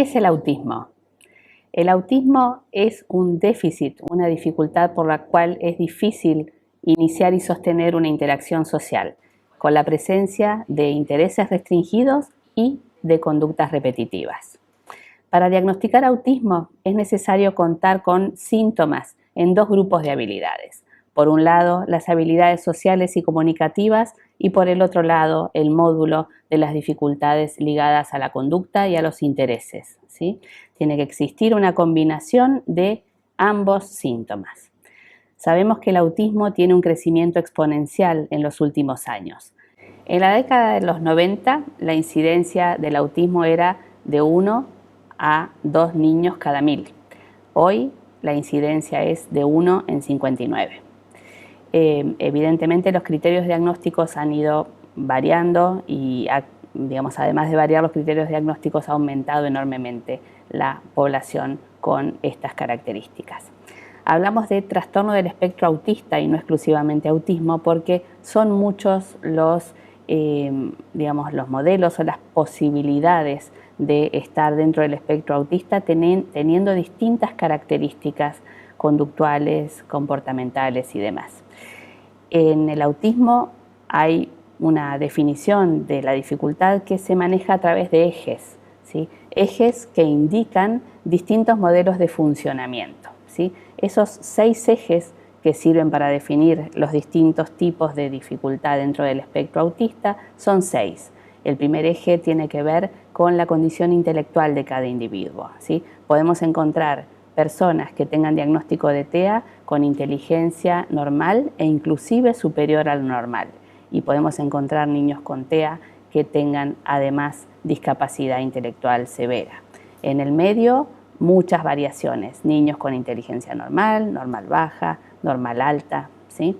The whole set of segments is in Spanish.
es el autismo? El autismo es un déficit, una dificultad por la cual es difícil iniciar y sostener una interacción social, con la presencia de intereses restringidos y de conductas repetitivas. Para diagnosticar autismo es necesario contar con síntomas en dos grupos de habilidades. Por un lado, las habilidades sociales y comunicativas, y por el otro lado, el módulo de las dificultades ligadas a la conducta y a los intereses, ¿sí? Tiene que existir una combinación de ambos síntomas. Sabemos que el autismo tiene un crecimiento exponencial en los últimos años. En la década de los 90, la incidencia del autismo era de 1 a 2 niños cada 1000. Hoy la incidencia es de 1 en 59. Evidentemente los criterios diagnósticos han ido variando y, además de variar los criterios diagnósticos, ha aumentado enormemente la población con estas características. Hablamos de trastorno del espectro autista y no exclusivamente autismo porque son muchos los modelos o las posibilidades de estar dentro del espectro autista teniendo distintas características conductuales, comportamentales y demás. En el autismo hay una definición de la dificultad que se maneja a través de ejes, ¿sí? Ejes que indican distintos modelos de funcionamiento, ¿sí? Esos 6 ejes que sirven para definir los distintos tipos de dificultad dentro del espectro autista son 6. El primer eje tiene que ver con la condición intelectual de cada individuo, ¿sí? Podemos encontrar personas que tengan diagnóstico de TEA con inteligencia normal e inclusive superior al normal. Y podemos encontrar niños con TEA que tengan además discapacidad intelectual severa. En el medio, muchas variaciones. Niños con inteligencia normal, normal baja, normal alta, ¿sí?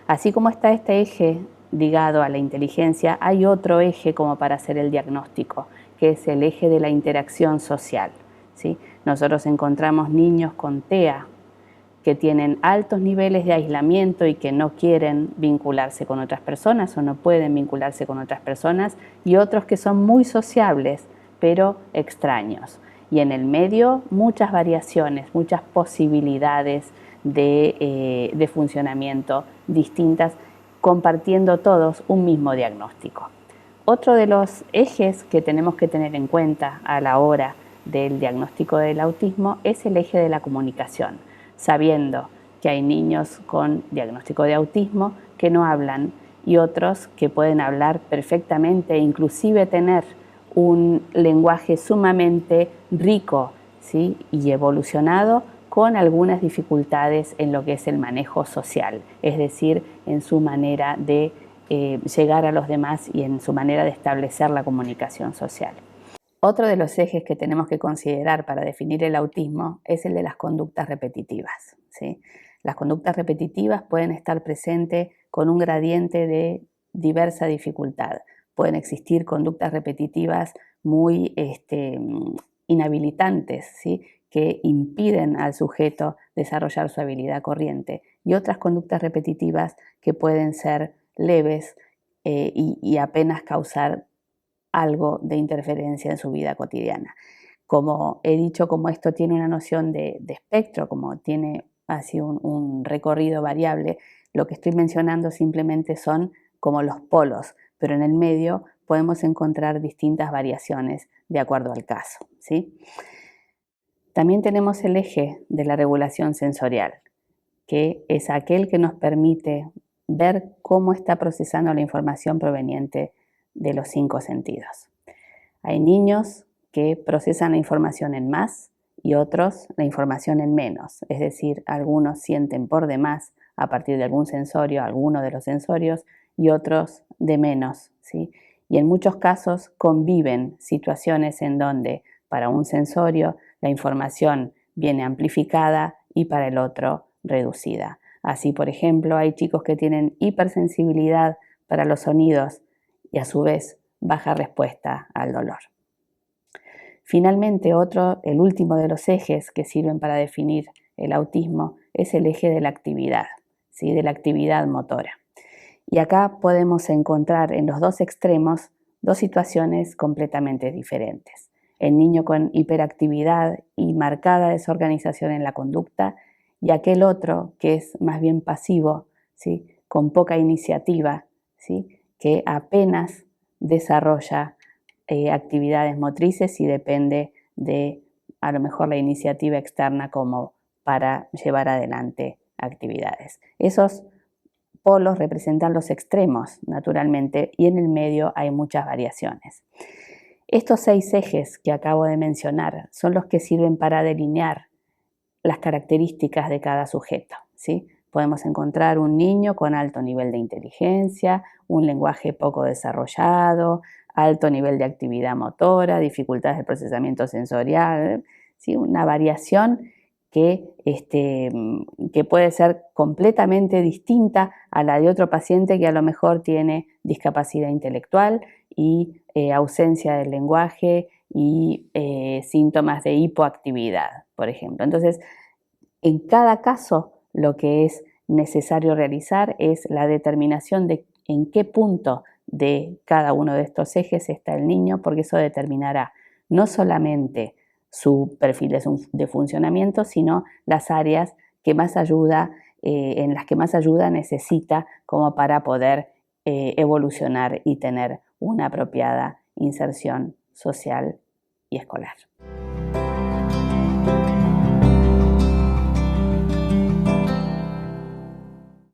Así como está este eje ligado a la inteligencia, hay otro eje como para hacer el diagnóstico, que es el eje de la interacción social, ¿sí? Nosotros encontramos niños con TEA que tienen altos niveles de aislamiento y que no quieren vincularse con otras personas o no pueden vincularse con otras personas, y otros que son muy sociables pero extraños. Y en el medio muchas variaciones, muchas posibilidades de funcionamiento distintas, compartiendo todos un mismo diagnóstico. Otro de los ejes que tenemos que tener en cuenta a la hora del diagnóstico del autismo es el eje de la comunicación, sabiendo que hay niños con diagnóstico de autismo que no hablan y otros que pueden hablar perfectamente e inclusive tener un lenguaje sumamente rico, ¿sí? Y evolucionado, con algunas dificultades en lo que es el manejo social, es decir, en su manera de llegar a los demás y en su manera de establecer la comunicación social. Otro de los ejes que tenemos que considerar para definir el autismo es el de las conductas repetitivas, ¿sí? Las conductas repetitivas pueden estar presentes con un gradiente de diversa dificultad. Pueden existir conductas repetitivas muy inhabilitantes, ¿sí? Que impiden al sujeto desarrollar su habilidad corriente, y otras conductas repetitivas que pueden ser leves y apenas causar algo de interferencia en su vida cotidiana. Como he dicho, como esto tiene una noción de espectro, como tiene así un recorrido variable, lo que estoy mencionando simplemente son como los polos, pero en el medio podemos encontrar distintas variaciones de acuerdo al caso, ¿sí? También tenemos el eje de la regulación sensorial, que es aquel que nos permite ver cómo está procesando la información proveniente de los 5 sentidos. Hay niños que procesan la información en más y otros la información en menos, es decir, algunos sienten por demás a partir de algún sensorio, alguno de los sensorios, y otros de menos, ¿sí? Y en muchos casos conviven situaciones en donde para un sensorio la información viene amplificada y para el otro reducida. Así, por ejemplo, hay chicos que tienen hipersensibilidad para los sonidos y a su vez baja respuesta al dolor. Finalmente, el último de los ejes que sirven para definir el autismo es el eje de la actividad, ¿sí? De la actividad motora. Y acá podemos encontrar en los dos extremos dos situaciones completamente diferentes. el niño con hiperactividad y marcada desorganización en la conducta, y aquel otro que es más bien pasivo, ¿sí? Con poca iniciativa, ¿sí? Que apenas desarrolla actividades motrices y depende de a lo mejor la iniciativa externa como para llevar adelante actividades. Esos polos representan los extremos, naturalmente, y en el medio hay muchas variaciones. Estos 6 ejes que acabo de mencionar son los que sirven para delinear las características de cada sujeto, ¿sí? Podemos encontrar un niño con alto nivel de inteligencia, un lenguaje poco desarrollado, alto nivel de actividad motora, dificultades de procesamiento sensorial, ¿sí? Una variación que puede ser completamente distinta a la de otro paciente que a lo mejor tiene discapacidad intelectual y ausencia del lenguaje y síntomas de hipoactividad, por ejemplo. Entonces, en cada caso, lo que es necesario realizar es la determinación de en qué punto de cada uno de estos ejes está el niño, porque eso determinará no solamente su perfil de funcionamiento, sino las áreas que más ayuda, en las que más ayuda necesita como para poder evolucionar y tener una apropiada inserción social y escolar.